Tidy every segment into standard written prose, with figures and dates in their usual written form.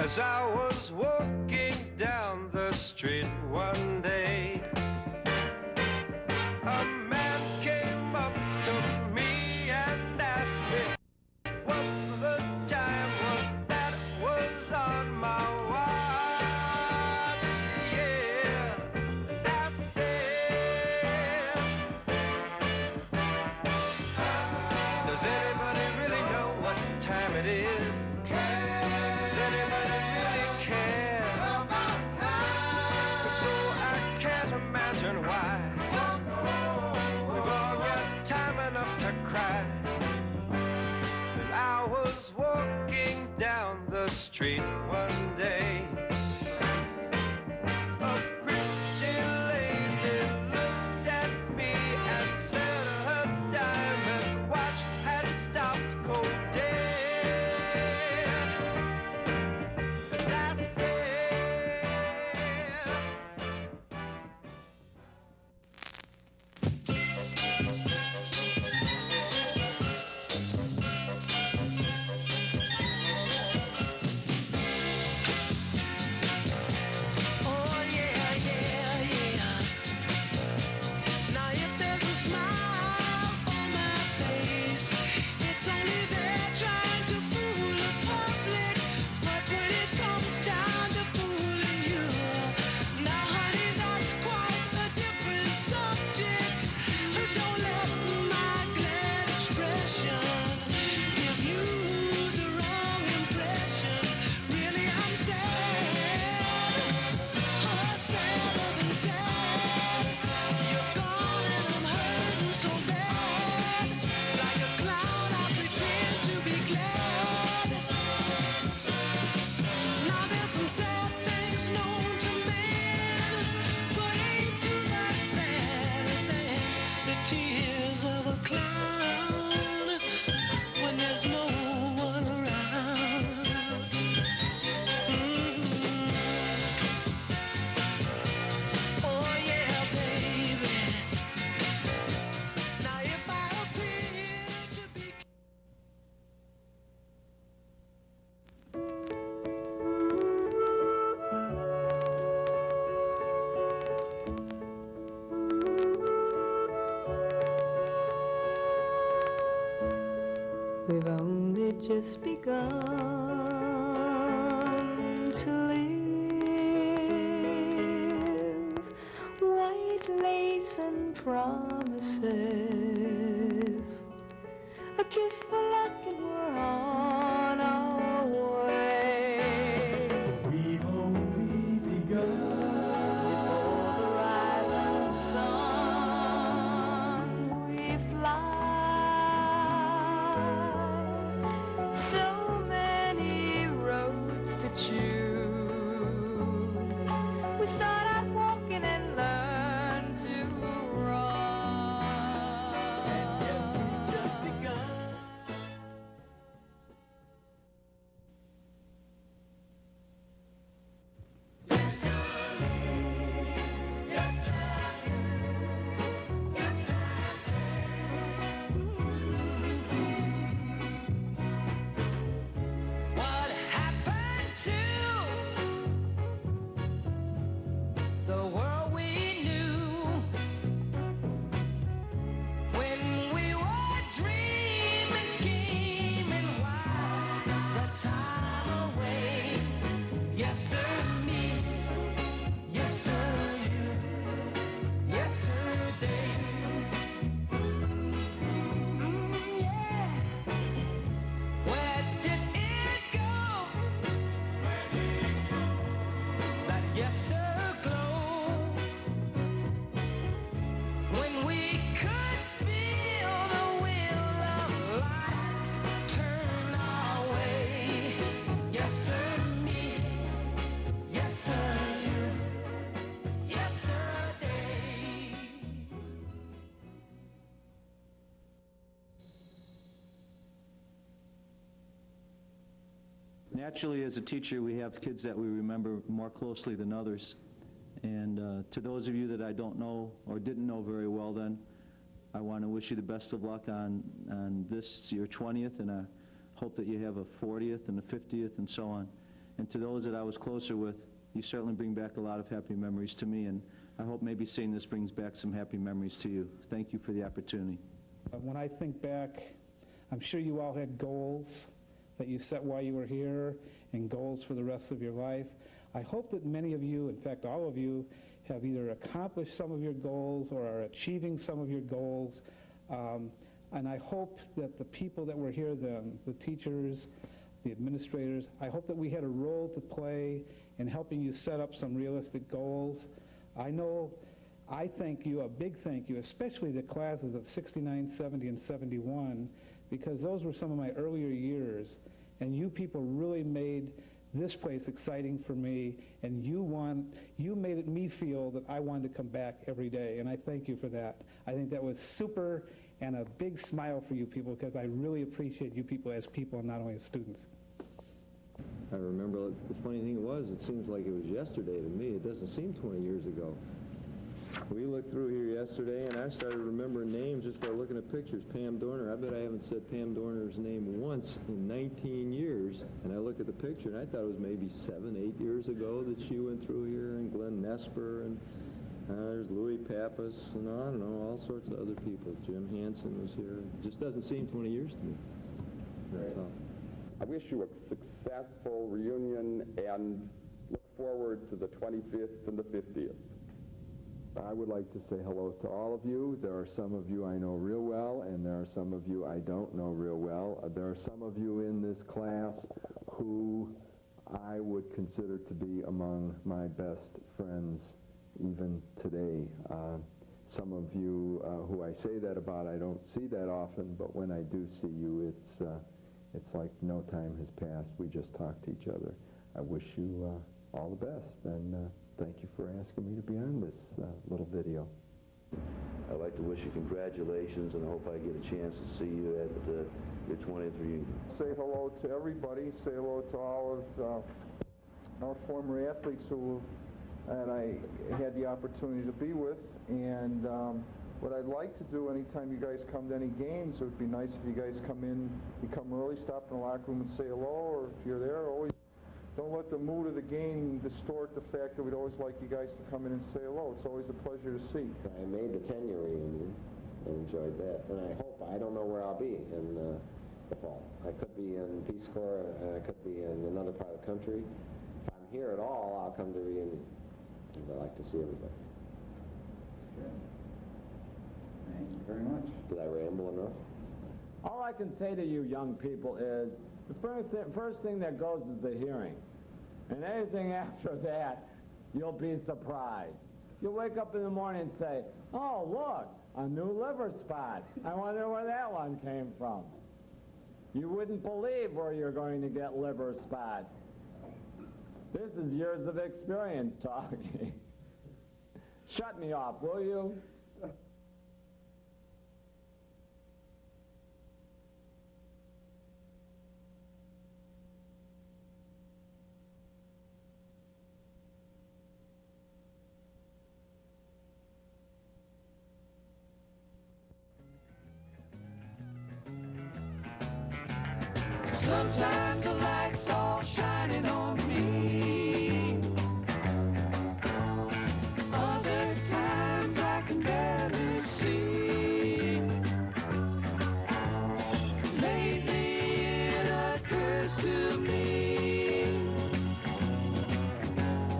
As I was walking down the street one day, a man came up to me and asked me what the time was that was on my watch. Yeah, and I said, does anybody really know what time it is? Does anybody really care about time? But so I can't imagine why we've all got time enough to cry. And I was walking down the street one day. A pretty lady looked at me and said her diamond watch had stopped cold dead. And I said, oh yeah, yeah, yeah. Now if there's a smile on my face, it's only there trying to fool the public. But when it comes down to fooling you, now honey, that's quite a different subject. Don't let my glad expression give you the wrong impression. Really, I'm sad, oh, sadder than sad. You're gone and I'm hurting so bad. Like a clown, I pretend to be glad. Now there's some sad things known to man, but ain't too much sad thing. The tears of a clown when there's no one around. Oh yeah, baby. Now if I appear to be We've only just begun to live. White lace and promises, a kiss for luck and we're on our way. We've only begun. Before the rising sun we fly. So many roads to choose. We start out walking and learn to run. Just begun. what happened to the world we knew when we were dreaming, scheming, while the time away? Yesterday, yesterday, yesterday. Yeah. Where did it go? That yesterglow, when we could feel the wheel of life turn our way. Yesterday, yesterday, yesterday. Naturally, as a teacher, we have kids that we remember more closely than others. And to those of you that I don't know or didn't know very well then, I want to wish you the best of luck on this, your 20th, and I hope that you have a 40th and a 50th and so on. And to those that I was closer with, you certainly bring back a lot of happy memories to me, and I hope maybe seeing this brings back some happy memories to you. Thank you for the opportunity. When I think back, I'm sure you all had goals that you set while you were here and goals for the rest of your life. I hope that many of you, in fact all of you, have either accomplished some of your goals or are achieving some of your goals. And I hope that the people that were here then, the teachers, the administrators, I hope that we had a role to play in helping you set up some realistic goals. I thank you, a big thank you, especially the classes of 69, 70, and 71, because those were some of my earlier years, and you people really made this place exciting for me, and you made me feel that I wanted to come back every day, and I thank you for that. I think that was super, and a big smile for you people, because I really appreciate you people as people and not only as students. I remember, the funny thing was, it seems like it was yesterday to me. It doesn't seem 20 years ago. We looked through here yesterday, and I started remembering names just by looking at pictures. Pam Dorner, I bet I haven't said Pam Dorner's name once in 19 years. And I look at the picture, and I thought it was maybe 7, 8 years ago that she went through here, and Glenn Nesper, and there's Louis Pappas, and I don't know, all sorts of other people. Jim Hansen was here. It just doesn't seem 20 years to me. That's all. I wish you a successful reunion and look forward to the 25th and the 50th. I would like to say hello to all of you. There are some of you I know real well, and there are some of you I don't know real well. There are some of you in this class who I would consider to be among my best friends even today. Some of you who I say that about, I don't see that often, but when I do see you, it's like no time has passed. We just talk to each other. I wish you all the best, and thank you for asking me to be on this little video. I'd like to wish you congratulations, and I hope I get a chance to see you at your 20th reunion. Say hello to everybody. Say hello to all of our former athletes that I had the opportunity to be with. And what I'd like to do anytime you guys come to any games, it would be nice if you guys come in, you come early, stop in the locker room and say hello, or if you're there, always don't let the mood of the game distort the fact that we'd always like you guys to come in and say hello. It's always a pleasure to see. I made the 10-year reunion and enjoyed that. And I don't know where I'll be in the fall. I could be in Peace Corps, I could be in another part of the country. If I'm here at all, I'll come to the reunion, because I like to see everybody. Good. Thank you very much. Did I ramble enough? All I can say to you young people is, the first thing that goes is the hearing. And anything after that, you'll be surprised. You'll wake up in the morning and say, oh, look, a new liver spot. I wonder where that one came from. You wouldn't believe where you're going to get liver spots. This is years of experience talking. Shut me off, will you? Sometimes the light's all shining on me. Other times I can barely see. Lately it occurs to me,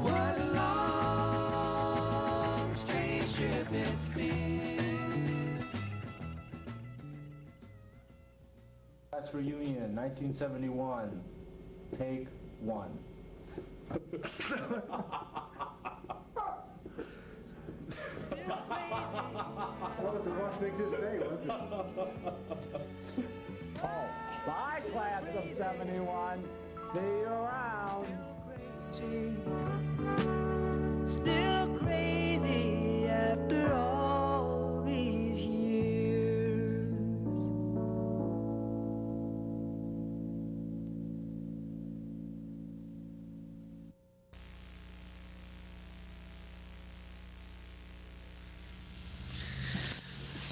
what a long, strange trip it's been. Class reunion, 1971, take 1. That was the wrong thing to say, wasn't it? Oh, bye, class of 71. See you around. Still crazy after all these years.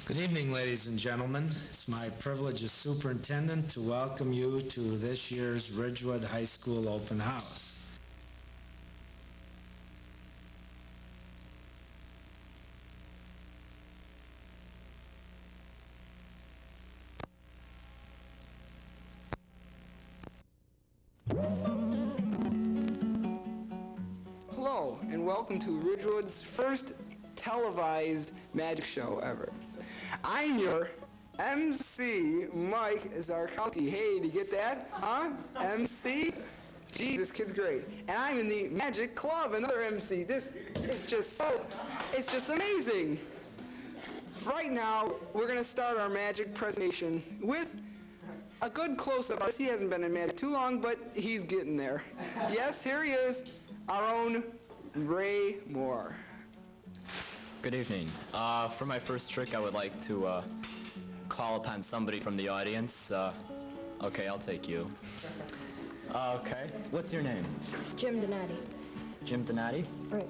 Good evening, ladies and gentlemen. It's my privilege as superintendent to welcome you to this year's Ridgewood High School Open House. Hello, and welcome to Ridgewood's first televised magic show ever. I'm your MC, Mike Zarkowski. Hey, did you get that? Huh? MC? Geez, this kid's great. And I'm in the Magic Club, another MC. This is just it's just amazing. Right now, we're going to start our magic presentation with a good close-up. He hasn't been in magic too long, but he's getting there. Yes, here he is, our own Ray Moore. Good evening. For my first trick, I would like to call upon somebody from the audience. Okay, I'll take you. Okay, what's your name? Jim Donati. Jim Donati? Right.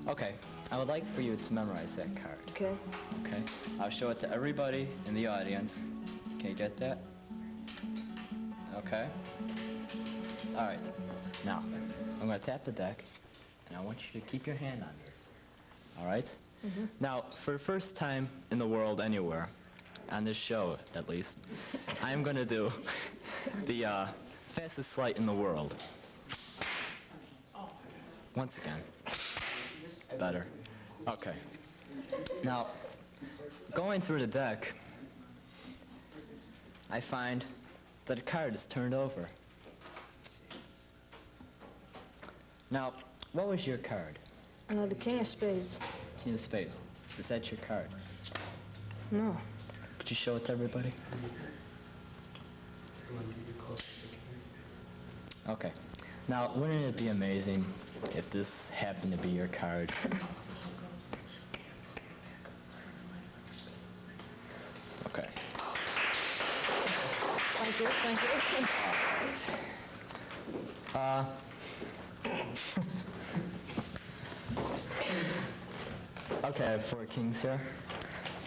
Okay, I would like for you to memorize that card. Okay. Okay, I'll show it to everybody in the audience. Can you get that? Okay. All right, now, I'm going to tap the deck, and I want you to keep your hand on this. All right? Mm-hmm. Now, for the first time in the world anywhere, on this show at least, I'm going to do the fastest sleight in the world. Once again. Better. Okay. Now, going through the deck, I find that a card is turned over. Now, what was your card? The King of Spades. King of Spades. Is that your card? No. Could you show it to everybody? Okay. Now, wouldn't it be amazing if this happened to be your card? Okay. Thank you, thank you. Okay, I have 4 kings here.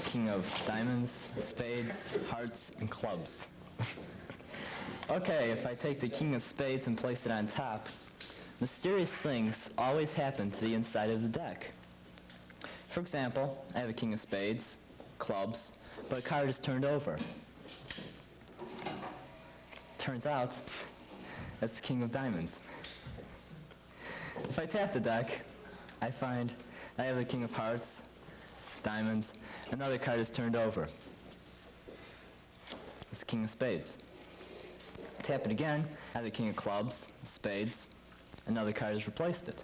King of diamonds, spades, hearts, and clubs. Okay, if I take the king of spades and place it on top, mysterious things always happen to the inside of the deck. For example, I have a king of spades, clubs, but a card is turned over. Turns out, that's the king of diamonds. If I tap the deck, I find I have the king of hearts, diamonds, another card is turned over. It's the king of spades. Tap it again, I have the king of clubs, spades, another card has replaced it.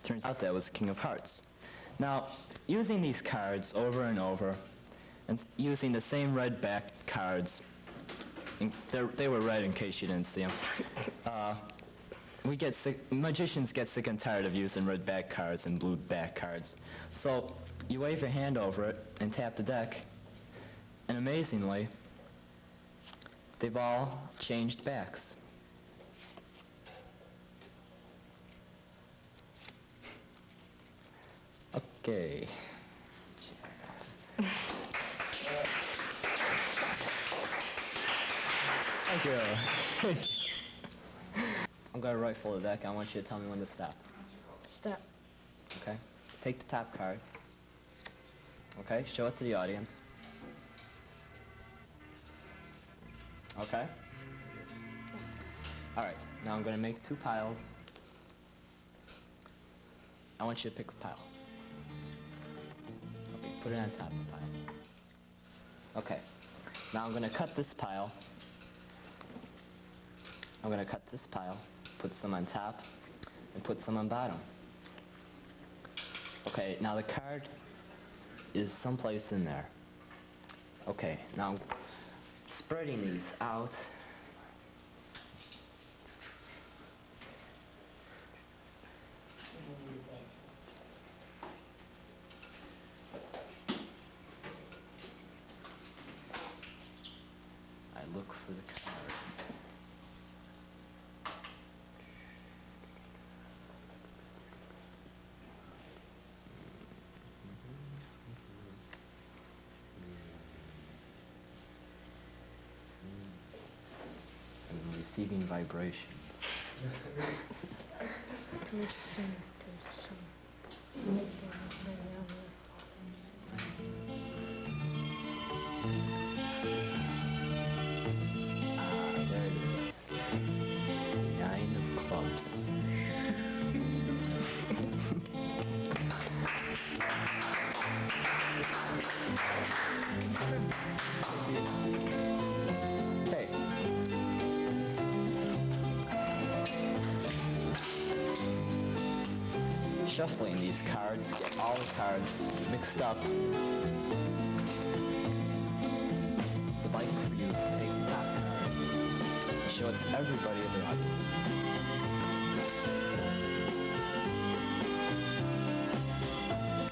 Turns out that was the king of hearts. Now, using these cards over and over, and using the same red back cards, they were red in case you didn't see them, magicians get sick and tired of using red back cards and blue back cards. So you wave your hand over it and tap the deck, and amazingly, they've all changed backs. Okay. Thank you. Thank you. I'm going to rifle the deck. I want you to tell me when to stop. Stop. Okay. Take the top card. Okay. Show it to the audience. Okay. All right. Now I'm going to make 2 piles. I want you to pick a pile. Okay. Put it on top of the pile. Okay. Now I'm going to cut this pile. I'm going to cut this pile, put some on top, and put some on bottom. Okay, now the card is someplace in there. Okay, now I'm spreading these out. I look for the card. receiving vibrations. There it is. 9 of clubs. Okay. Shuffling these cards, get all the cards mixed up. I'd like for you to take the top card and show it to everybody in the audience.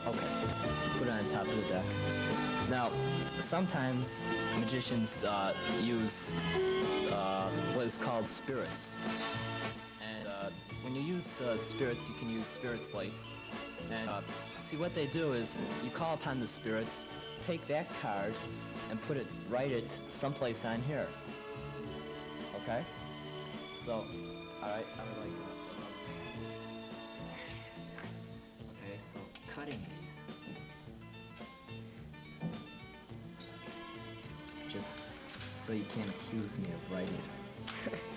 Okay, put it on top of the deck. Now, sometimes magicians use what is called spirits. And when you use spirits, you can use spirit slates. And see, what they do is you call upon the spirits, take that card, and write it someplace on here. Okay? So, alright, I would like okay, so cutting these. Just so you can't accuse me of writing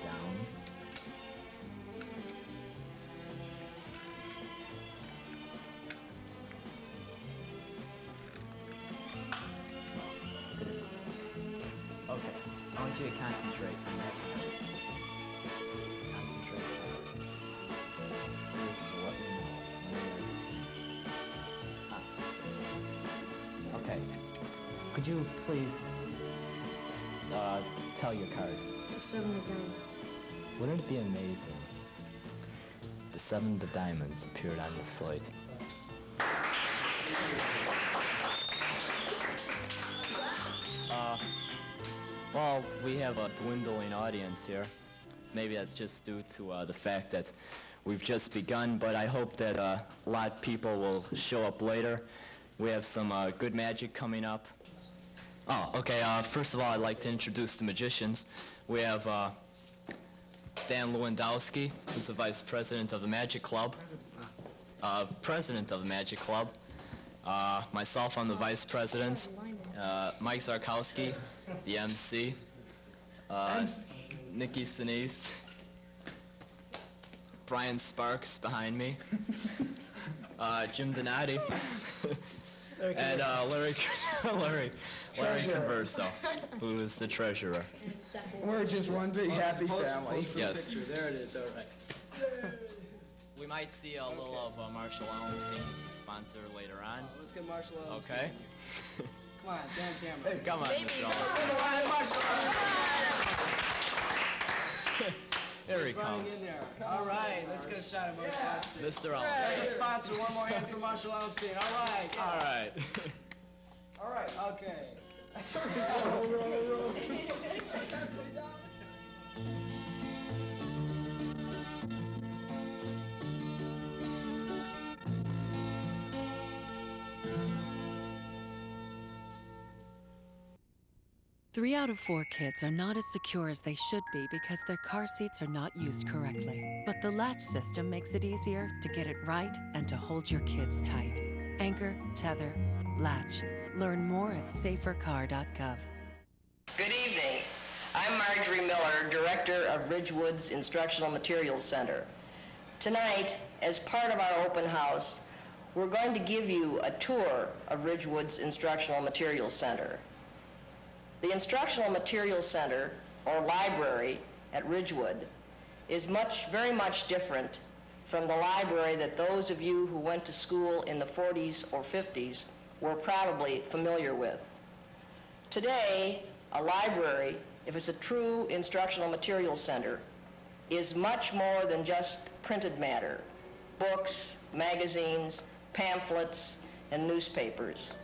down. Okay, I want you to concentrate on that card. Concentrate on it. Spirits for what you know. Okay, could you please tell your card? The 7 of diamonds. Wouldn't it be amazing if the 7 of diamonds appeared on the slate? Well, we have a dwindling audience here. Maybe that's just due to the fact that we've just begun, but I hope that a lot of people will show up later. We have some good magic coming up. Oh, okay, first of all, I'd like to introduce the magicians. We have Dan Lewandowski, who's the Vice President of the Magic Club. President of the Magic Club. Myself, I'm the Vice President. Mike Zarkowski, the MC. Nikki Sinise. Brian Sparks behind me. Jim Donati. And Larry Converso, who is the treasurer. We're just one big happy family. Yes. There it is, all right. We might see a little of Marshall Allenstein, who's the sponsor, later on. Let's get Marshall Allenstein. Okay. Come on, Dan camera. Hey, come on, Mr. Allenstein. Here he comes. In there. All right, let's get a shot of Marshall Allenstein. Mr. Allenstein. Let's sponsor one more hand for Marshall Allenstein. All right. All right. All right, okay. Three out of 4 kids are not as secure as they should be because their car seats are not used correctly. But the latch system makes it easier to get it right and to hold your kids tight. Anchor, tether, latch. Learn more at safercar.gov. Good evening. I'm Marjorie Miller, Director of Ridgewood's Instructional Materials Center. Tonight, as part of our open house, we're going to give you a tour of Ridgewood's Instructional Materials Center. The Instructional Materials Center, or library, at Ridgewood is very much different from the library that those of you who went to school in the 40s or 50s were probably familiar with. Today, a library, if it's a true instructional materials center, is much more than just printed matter, books, magazines, pamphlets, and newspapers.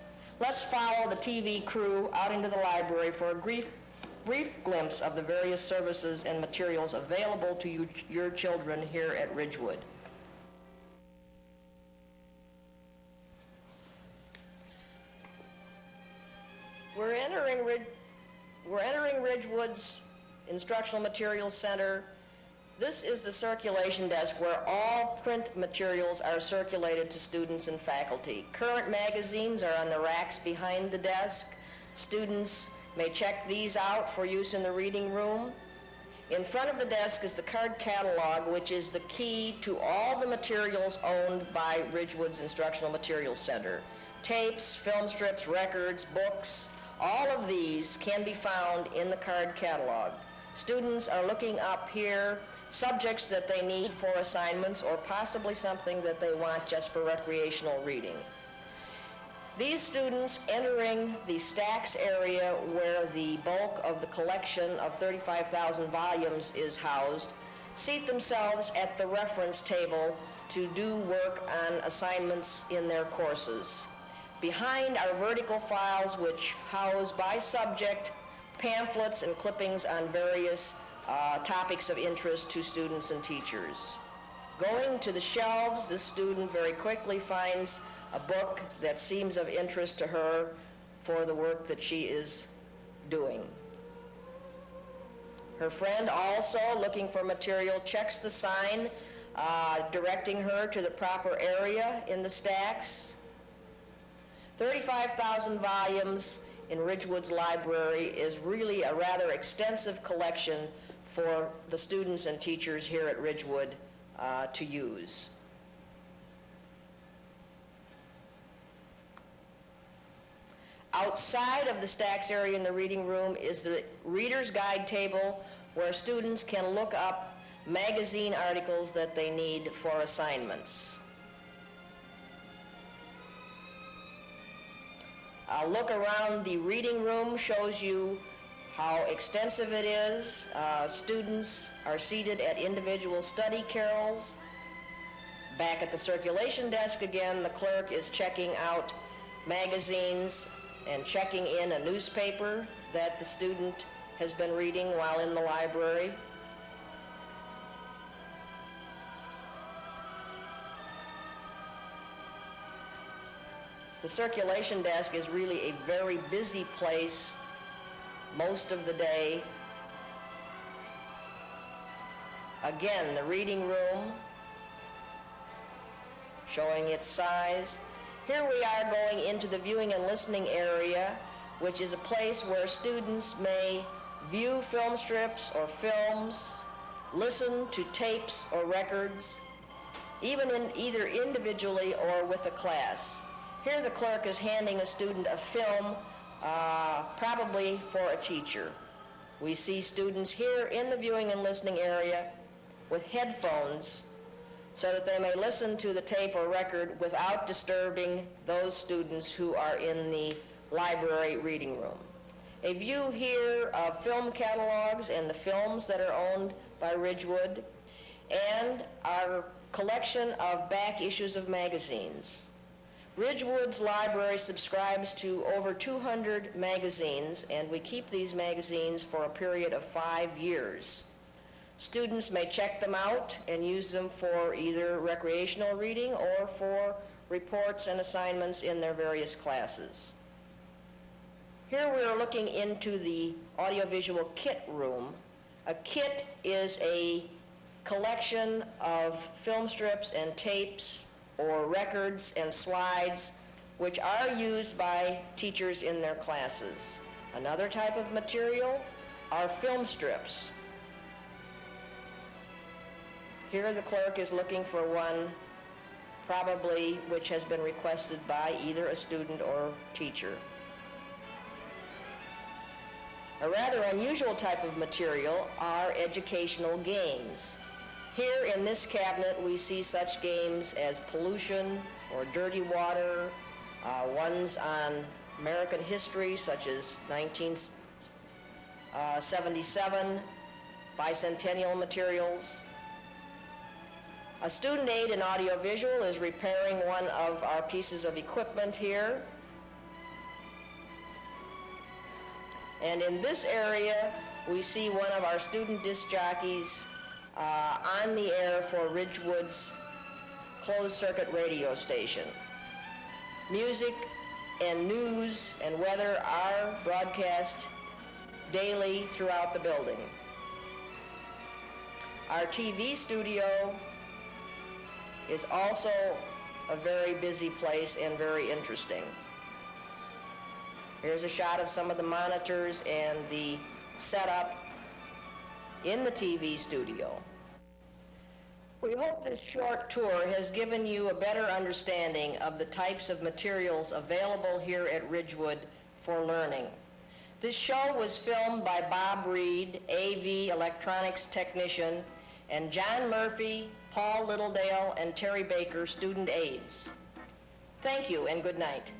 Let's follow the TV crew out into the library for a brief glimpse of the various services and materials available to your children here at Ridgewood. We're entering Ridgewood's Instructional Materials Center. This is the circulation desk where all print materials are circulated to students and faculty. Current magazines are on the racks behind the desk. Students may check these out for use in the reading room. In front of the desk is the card catalog, which is the key to all the materials owned by Ridgewood's Instructional Materials Center. Tapes, film strips, records, books, all of these can be found in the card catalog. Students are looking up here subjects that they need for assignments or possibly something that they want just for recreational reading. These students entering the stacks area where the bulk of the collection of 35,000 volumes is housed seat themselves at the reference table to do work on assignments in their courses. Behind are vertical files which house by subject pamphlets and clippings on various topics of interest to students and teachers. Going to the shelves, this student very quickly finds a book that seems of interest to her for the work that she is doing. Her friend, also looking for material, checks the sign directing her to the proper area in the stacks. 35,000 volumes in Ridgewood's library is really a rather extensive collection for the students and teachers here at Ridgewood to use. Outside of the stacks area in the reading room is the Reader's Guide table where students can look up magazine articles that they need for assignments. A look around the reading room shows you how extensive it is. Students are seated at individual study carrels. Back at the circulation desk again, the clerk is checking out magazines and checking in a newspaper that the student has been reading while in the library. The circulation desk is really a very busy place most of the day. Again, the reading room showing its size. Here we are going into the viewing and listening area, which is a place where students may view film strips or films, listen to tapes or records, even either individually or with a class. Here the clerk is handing a student a film, probably for a teacher. We see students here in the viewing and listening area with headphones so that they may listen to the tape or record without disturbing those students who are in the library reading room. A view here of film catalogs and the films that are owned by Ridgewood, and our collection of back issues of magazines. Ridgewood's library subscribes to over 200 magazines, and we keep these magazines for a period of 5 years. Students may check them out and use them for either recreational reading or for reports and assignments in their various classes. Here we are looking into the audiovisual kit room. A kit is a collection of film strips and tapes or records and slides which are used by teachers in their classes. Another type of material are film strips. Here the clerk is looking for one, probably which has been requested by either a student or teacher. A rather unusual type of material are educational games. Here in this cabinet we see such games as pollution or dirty water, ones on American history such as 1977, bicentennial materials. A student aide in audiovisual is repairing one of our pieces of equipment here. And in this area, we see one of our student disc jockeys on the air for Ridgewood's closed-circuit radio station. Music and news and weather are broadcast daily throughout the building. Our TV studio is also a very busy place and very interesting. Here's a shot of some of the monitors and the setup in the TV studio. We hope this short tour has given you a better understanding of the types of materials available here at Ridgewood for learning. This show was filmed by Bob Reed, AV electronics technician, and John Murphy, Paul Littledale, and Terry Baker, student aides. Thank you and good night.